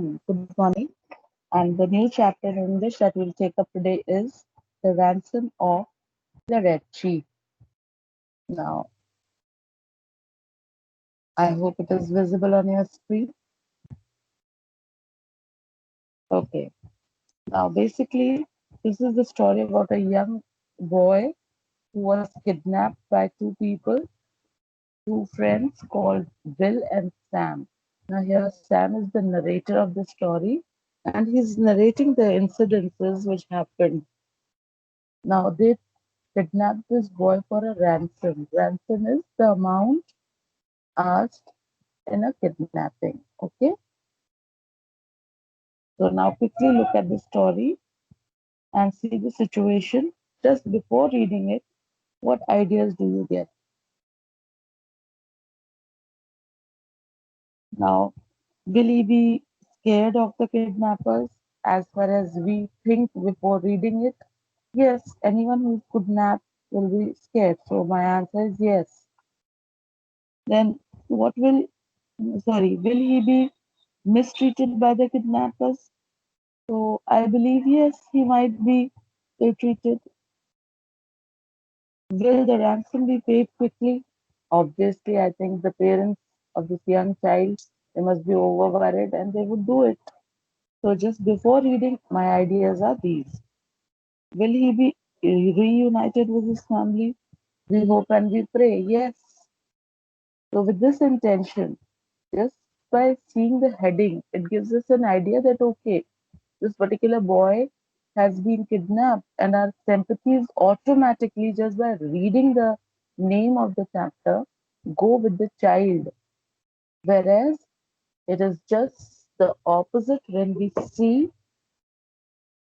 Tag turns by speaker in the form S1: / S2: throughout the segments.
S1: Good morning. And the new chapter in English that we'll take up today is The Ransom of the Red Chief. Now, I hope it is visible on your screen. Okay. Now, basically, this is the story about a young boy who was kidnapped by two people, two friends called Bill and Sam. Now, here Sam is the narrator of the story and he's narrating the incidences which happened. Now, they kidnapped this boy for a ransom. Ransom is the amount asked in a kidnapping. Okay, so now quickly look at the story and see the situation. Just before reading it, what ideas do you get? Now, will he be scared of the kidnappers as far as we think before reading it? Yes, anyone who's kidnapped will be scared. So my answer is yes. Then what will he be mistreated by the kidnappers? So I believe yes, he might be ill-treated. Will the ransom be paid quickly? Obviously, I think the parents of this young child, they must be over worried and they would do it. So just before reading, my ideas are these. Will he be reunited with his family? We hope and we pray, yes. So with this intention, just by seeing the heading, it gives us an idea that okay, this particular boy has been kidnapped, and our sympathies automatically, just by reading the name of the chapter, go with the child. Whereas it is just the opposite when we see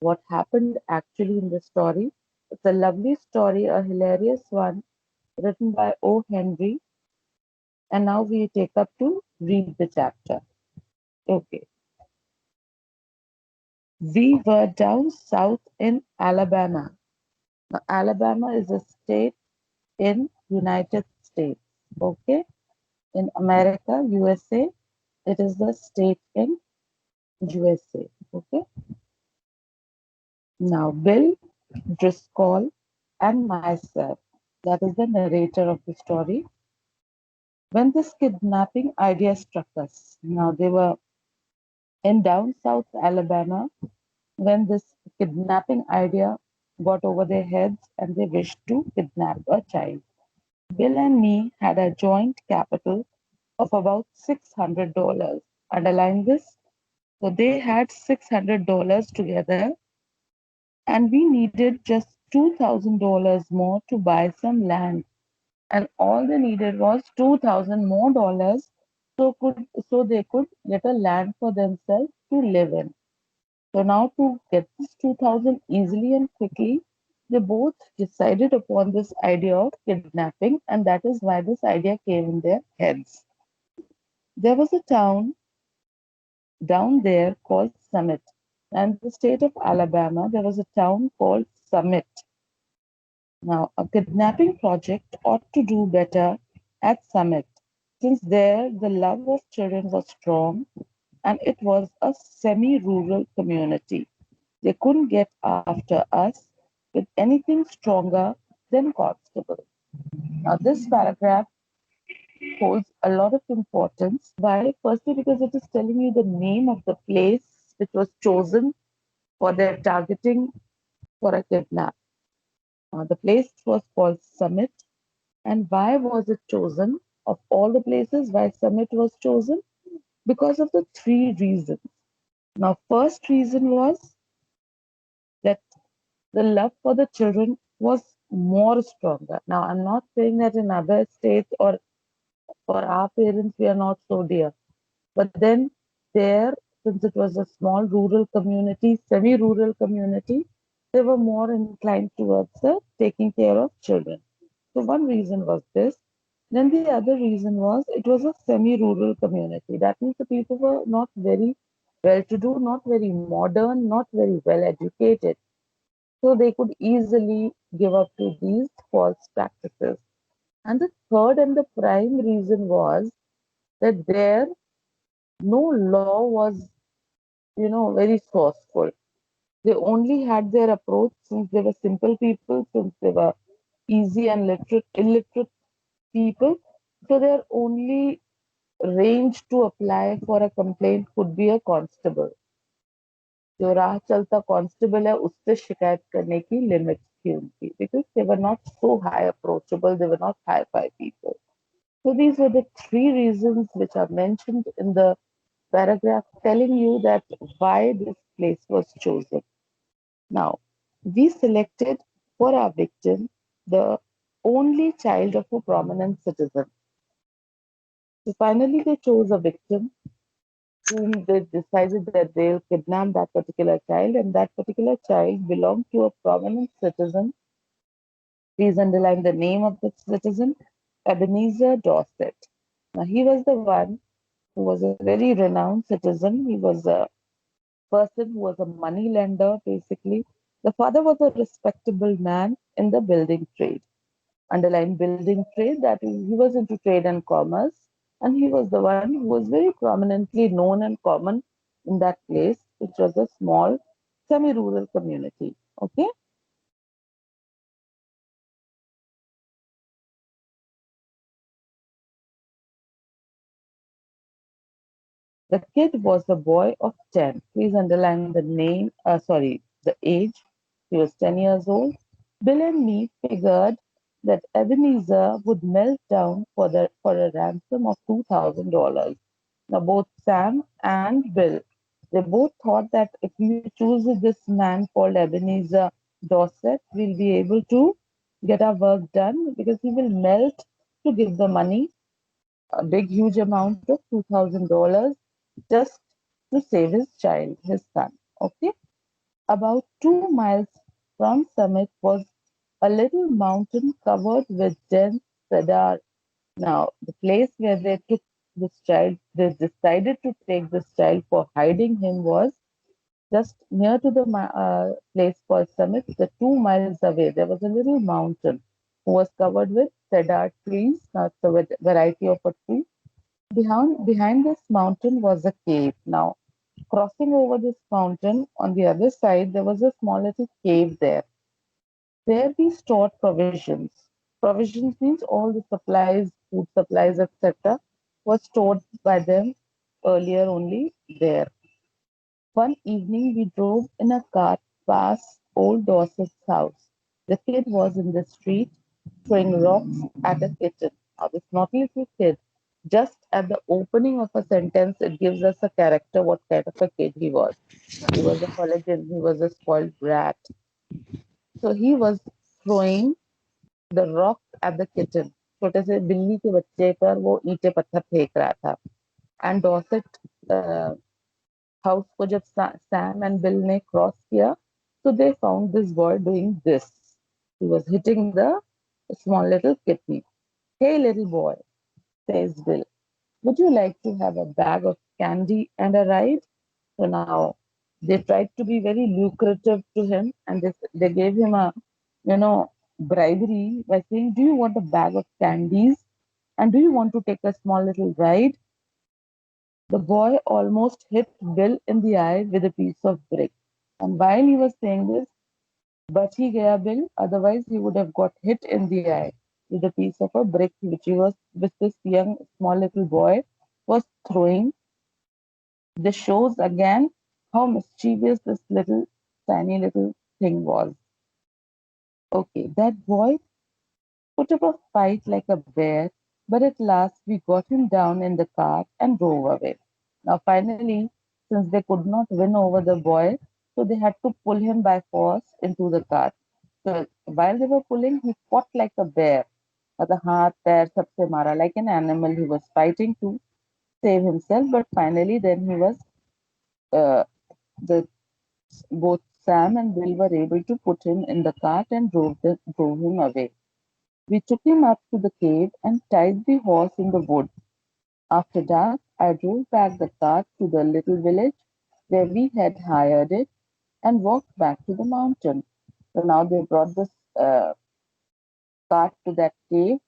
S1: what happened actually in the story. It's a lovely story, a hilarious one, written by O. Henry. And now we take up to read the chapter. Okay. We were down south in Alabama. Now, Alabama is a state in United States. Okay, in America, USA, it is the state in USA. Okay. Now, Bill Driscoll and myself, that is the narrator of the story, when this kidnapping idea struck us. Now, they were in down south Alabama when this kidnapping idea got over their heads and they wished to kidnap a child. Bill and me had a joint capital of about $600. Underline this. So they had $600 together, and we needed just $2,000 more to buy some land. And all they needed was 2,000 more dollars so they could get a land for themselves to live in. So now to get this 2,000 easily and quickly, they both decided upon this idea of kidnapping, and that is why this idea came in their heads. There was a town down there called Summit. And the state of Alabama, there was a town called Summit. Now, a kidnapping project ought to do better at Summit, since there the love of children was strong and it was a semi rural community. They couldn't get after us with anything stronger than constable. Now, this paragraph holds a lot of importance. Why? Firstly, because it is telling you the name of the place which was chosen for their targeting for a kidnap. The place was called Summit. And why was it chosen? Of all the places, why Summit was chosen? Because of the three reasons. Now, first reason was that the love for the children was more stronger. Now, I'm not saying that in other states or for our parents, we are not so dear. But then there, since it was a small rural community, semi-rural community, they were more inclined towards taking care of children. So one reason was this. Then the other reason was it was a semi-rural community. That means the people were not very well-to-do, not very modern, not very well-educated. So they could easily give up to these false practices. And the third and the prime reason was that there no law was very forceful. They only had their approach since they were simple people, since they were easy and illiterate people. So their only range to apply for a complaint could be a constable. जो राह चलता constable है उससे शिकायत करने की limit थी उनकी, because they were not so high approachable, they were not high fi people. So these were the three reasons which are mentioned in the paragraph telling you that why this place was chosen. Now, we selected for our victim the only child of a prominent citizen. So finally they chose a victim whom they decided that they'll kidnap that particular child, and that particular child belonged to a prominent citizen. Please underline the name of the citizen, Ebenezer Dorset. Now, he was the one who was a very renowned citizen. He was a person who was a money lender, basically. The father was a respectable man in the building trade. Underline building trade, that is, he was into trade and commerce, and he was the one who was very prominently known and common in that place, which was a small semi-rural community. Okay. The kid was a boy of 10. Please underline the name, the age. He was 10 years old. Bill and me figured that Ebenezer would melt down for a ransom of $2,000. Now, both Sam and Bill, they both thought that if we choose this man called Ebenezer Dorset, we'll be able to get our work done because he will melt to give the money, a big, huge amount of $2,000 just to save his child, his son. Okay. About 2 miles from Summit was a little mountain covered with dense cedar. Now, the place where they took this child, they decided to take this child for hiding him was just near to the place called Summit, the 2 miles away. There was a little mountain who was covered with cedar trees. Now, it's a variety of a tree. Behind this mountain was a cave. Now, crossing over this mountain on the other side, there was a small little cave there. There we stored provisions. Provisions means all the supplies, food supplies, etc., was stored by them earlier only there. One evening we drove in a cart past old Dorset's house. The kid was in the street throwing rocks at a kitten. Now, this naughty little kid, just at the opening of a sentence, it gives us a character what kind of a kid he was. He was a hooligan, he was a spoiled brat. So he was throwing the rock at the kitchen. छोटे से बिल्ली के बच्चे पर वो ईंटे पत्थर फेंक रहा था. एंड डॉसेट हाउस को जब सैम एंड बिल ने क्रॉस किया, so they found this boy doing this. He was hitting the small little kitten. Hey, little boy, says Bill, would you like to have a bag of candy and a ride? So now they tried to be very lucrative to him, and they gave him a, you know, bribery by saying, do you want a bag of candies? And do you want to take a small little ride? The boy almost hit Bill in the eye with a piece of brick. And while he was saying this, but he gaya Bill, otherwise he would have got hit in the eye with a piece of a brick which this young small little boy was throwing. This shows again how mischievous this little tiny little thing was. Okay, that boy put up a fight like a bear, but at last we got him down in the cart and drove away. Now, finally, since they could not win over the boy, so they had to pull him by force into the cart. So while they were pulling, he fought like a bear. The हाथ पैर सबसे मारा, like an animal. He was fighting to save himself, but finally, then he was uh, the both Sam and Bill were able to put him in the cart and drove him away. We took him up to the cave and tied the horse in the wood. After dark, I drove back the cart to the little village where we had hired it and walked back to the mountain. So now they brought this cart to that cave.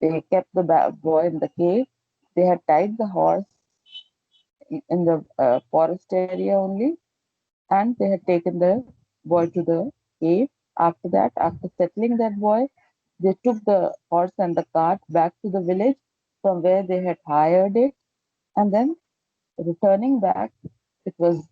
S1: They kept the boy in the cave. They had tied the horse in the forest area only, and they had taken the boy to the cave. After that, after settling that boy, they took the horse and the cart back to the village from where they had hired it, and then returning back, it was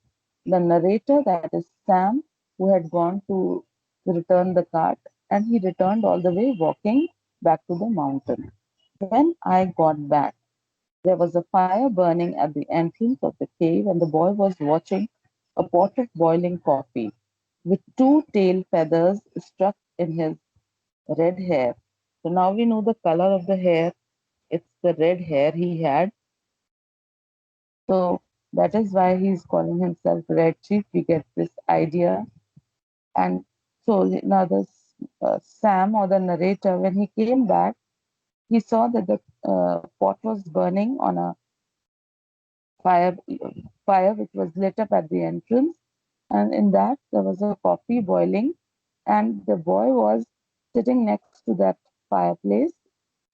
S1: the narrator, that is Sam, who had gone to return the cart, and he returned all the way walking back to the mountain. When I got back, there was a fire burning at the entrance of the cave, and the boy was watching a pot of boiling coffee with two tail feathers stuck in his red hair. So now we know the color of the hair. It's the red hair he had. So that is why he's calling himself Red Chief. We get this idea. And so now this Sam, or the narrator, when he came back, he saw that the pot was burning on a fire, fire which was lit up at the entrance, and in that there was a coffee boiling, and the boy was sitting next to that fireplace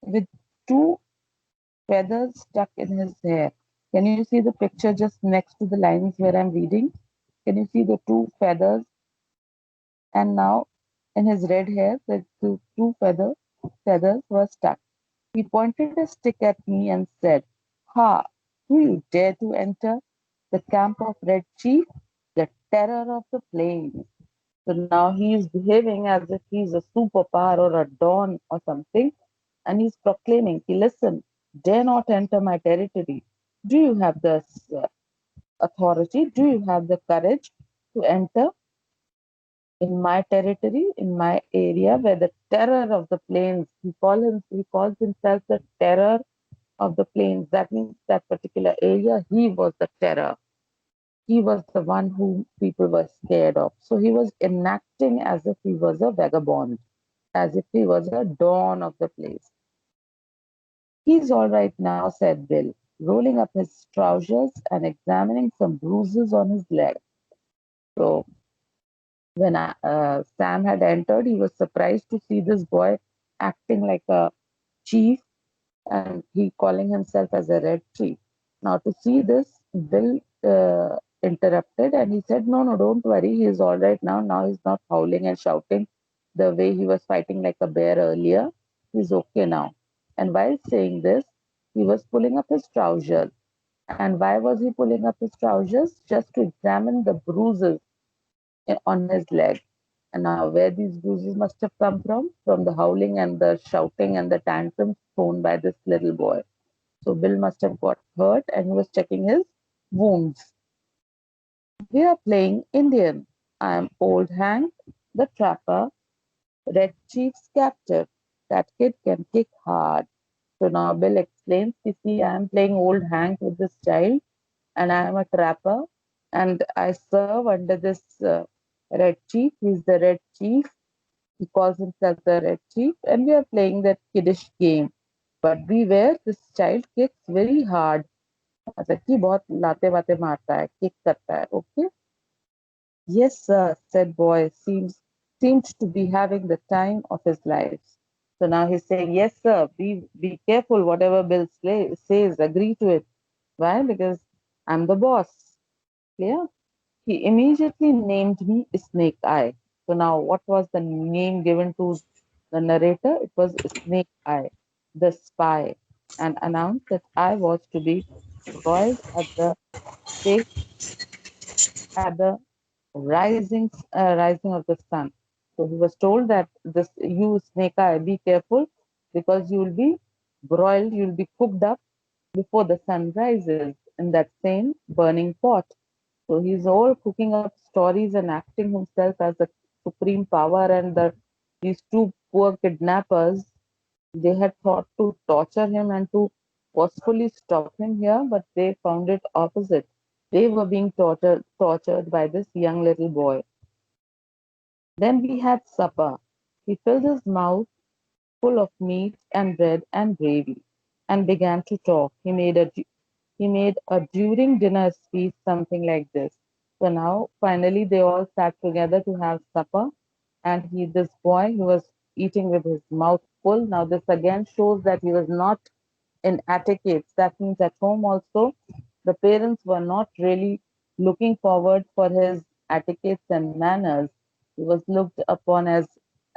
S1: with two feathers stuck in his hair. Can you see the picture just next to the lines where I'm reading? Can you see the two feathers? And now in his red hair, the two feathers were stuck. He pointed a stick at me and said, "Ha! Do you dare to enter the camp of Red Chief, the terror of the plains?" So now he is behaving as if he's a superpower or a don or something, and he's proclaiming, "Listen, dare not enter my territory. Do you have the authority? Do you have the courage to enter in my territory, in my area, where the terror of the plains?" He calls himself the terror of the plains. That means that particular area, he was the terror. He was the one whom people were scared of. So he was enacting as if he was a vagabond, as if he was a don of the place. "He's all right now," said Bill, rolling up his trousers and examining some bruises on his leg. So when Sam had entered, he was surprised to see this boy acting like a chief, and he calling himself as a red chief. Now, to see this, Bill interrupted, and he said, "No, no, don't worry. He's all right now. Now he's not howling and shouting the way he was fighting like a bear earlier. He's okay now." And while saying this, he was pulling up his trousers. And why was he pulling up his trousers? Just to examine the bruises on his leg. And now, where these bruises must have come from? From the howling and the shouting and the tantrums thrown by this little boy. So Bill must have got hurt, and he was checking his wounds. "We are playing Indian. I am Old Hank, the trapper, Red Chief's captive. That kid can kick hard." So now Bill explains, "You see, I am playing Old Hank with this child, and I am a trapper, and I serve under this Red Chief. He's the Red Chief. He calls himself the Red Chief, and we are playing that kiddish game. But beware, this child kicks very hard." अच्छा कि बहुत लाते वाते मारता है, kick करता है. Okay. "Yes, sir," said boy, seemed to be having the time of his life. So now he's saying, "Yes, sir, be careful. Whatever Bill says, agree to it." Why? Because I'm the boss. Clear? He immediately named me Snake Eye. So now, what was the name given to the narrator? It was Snake Eye, the spy, and announced that I was to be broiled at the stake at the rising of the sun. So he was told that this, "You Snake Eye, be careful, because you will be broiled, you will be cooked up before the sun rises in that same burning pot." So he's all cooking up stories and acting himself as the supreme power, and these two poor kidnappers, they had thought to torture him and to forcefully stop him here, but they found it opposite. They were being tortured by this young little boy. Then we had supper. He filled his mouth full of meat and bread and gravy, and began to talk. He made a during dinner speech something like this. So now finally they all sat together to have supper, and this boy, he was eating with his mouth full. Now this again shows that he was not in etiquette. That means at home also The parents were not really looking forward for his etiquettes and manners. He was looked upon as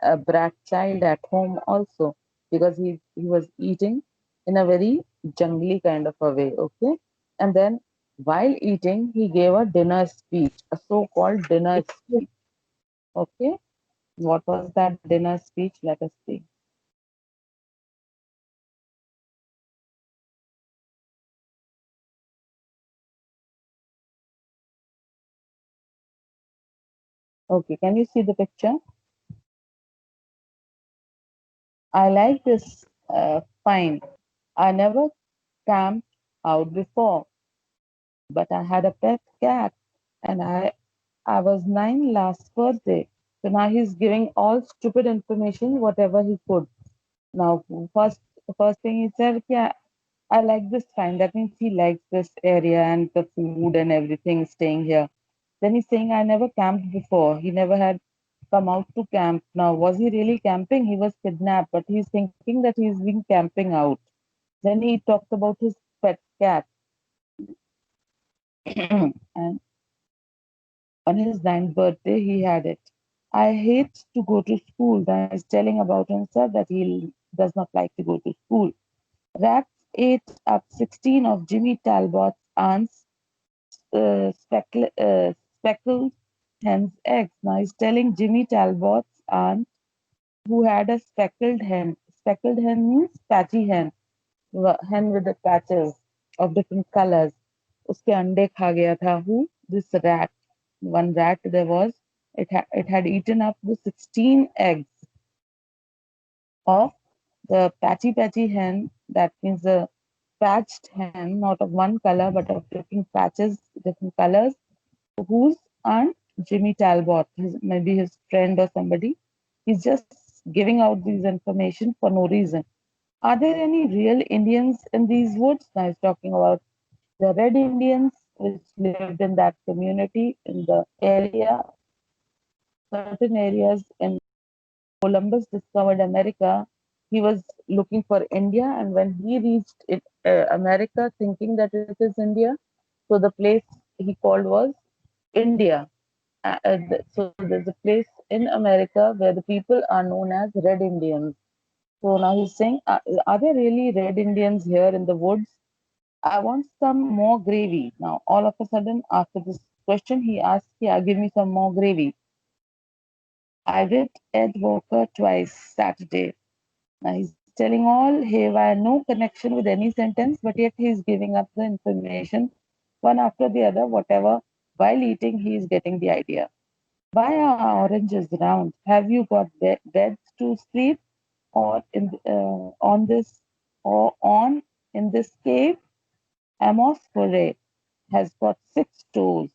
S1: a brat child at home also because he was eating in a very jungly kind of a way, okay? And then while eating, he gave a dinner speech, a so-called dinner speech, okay? What was that dinner speech? Let us see. Okay, can you see the picture? I like this fine. I never camped out before, but I had a pet cat and I was 9 last birthday. So now he's giving all stupid information, whatever he could. Now, first thing he said, yeah, I like this fine. That means he likes this area and the food and everything staying here. Then he's saying, I never camped before. He never had come out to camp. Now, was he really camping? He was kidnapped, but he's thinking that he's been camping out. Then he talked about his pet cat. And on his ninth birthday, he had it. I hate to go to school. Then he's telling about himself that he does not like to go to school. Rats ate up 16 of Jimmy Talbot's aunt's speckled hen's eggs. Now he's telling Jimmy Talbot's aunt who had a speckled hen. Speckled hen means patchy hen, hen with the patches of different colors. उसके अंडे खा गया था who? This rat. One rat there was. It had eaten up the 16 eggs of the patchy hen. That means the patched hen, not of one color but of different patches, different colors. Whose aunt? Jimmy Talbot, maybe his friend or somebody. He's just giving out these information for no reason. Are there any real Indians in these woods? Now he's talking about the Red Indians which lived in that community in the area, certain areas in Columbus discovered America. He was looking for India, and when he reached America, thinking that it is India, so the place he called was India. So there's a place in America where the people are known as Red Indians. So now he's saying, are there really Red Indians here in the woods? I want some more gravy. Now, all of a sudden, after this question, he asked, yeah, give me some more gravy. I read Ed Walker twice Saturday. Now, he's telling all haywire, no connection with any sentence, but yet he's giving up the information one after the other, whatever. While eating, he is getting the idea. Why are oranges round? Have you got beds to sleep or on this or on in this cave? Amos Correa has got 6 toes.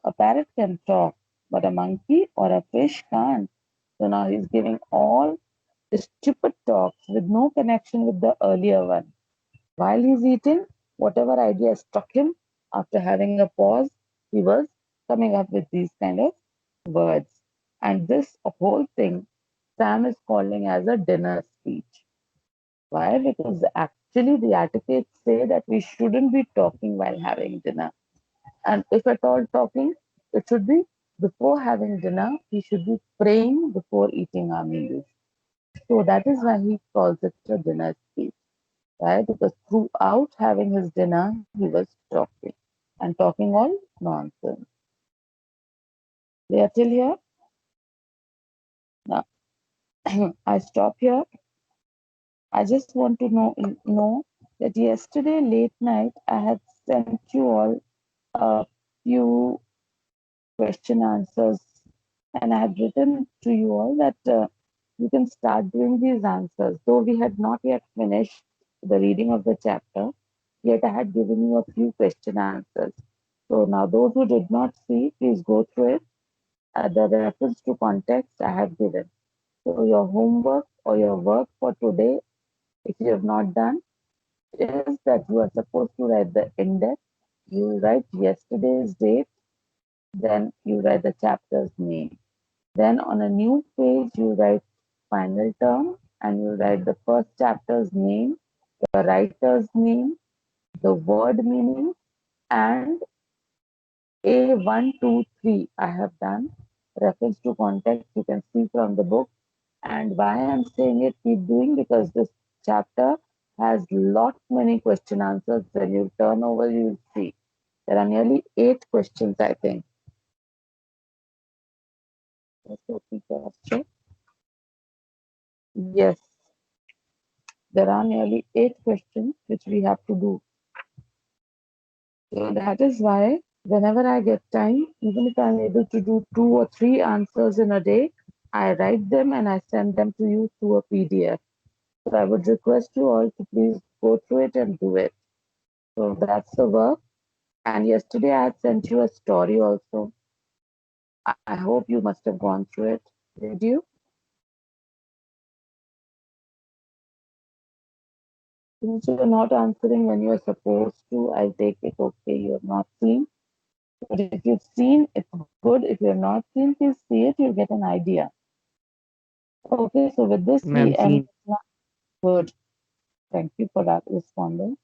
S1: A parrot can talk, but a monkey or a fish can't. So now he's giving all the stupid talks with no connection with the earlier one. While he's eating, whatever idea struck him, after having a pause, he was coming up with these kind of words. And this whole thing, Sam is calling as a dinner speech. Why? Because actually the etiquettes say that we shouldn't be talking while having dinner. And if at all talking, it should be before having dinner. We should be praying before eating our meals. So that is why he calls it a dinner speech, right? Because throughout having his dinner, he was talking and talking all nonsense. They are till here. Now, I stop here. I just want to know that yesterday late night I had sent you all a few question answers, and I had written to you all that you can start doing these answers. Though we had not yet finished the reading of the chapter, yet I had given you a few question answers. So now those who did not see, please go through it. The reference to context I have given. So your homework or your work for today, if you have not done, is that you are supposed to write the index. You write yesterday's date, then you write the chapter's name. Then on a new page, you write final term and you write the first chapter's name, the writer's name, the word meaning, And A123 I have done reference to context. You can see from the book. And why I'm saying it, keep doing, because this chapter has lot many question answers. When you turn over, you'll see there are nearly 8 questions, I think. Yes, there are nearly 8 questions which we have to do. So that is why whenever I get time, even if I'm able to do 2 or 3 answers in a day, I write them and I send them to you through a PDF. So I would request you all to please go through it and do it. So that's the work. And yesterday I had sent you a story also. I hope you must have gone through it. Did you? Since you're not answering when you're supposed to, I'll take it okay. You have not seen. But if you've seen, it's good. If you're not seen, please see it. You'll get an idea. Okay, so with this, we
S2: Ma'am,
S1: end.
S2: seen.
S1: Good. Thank you for that responding.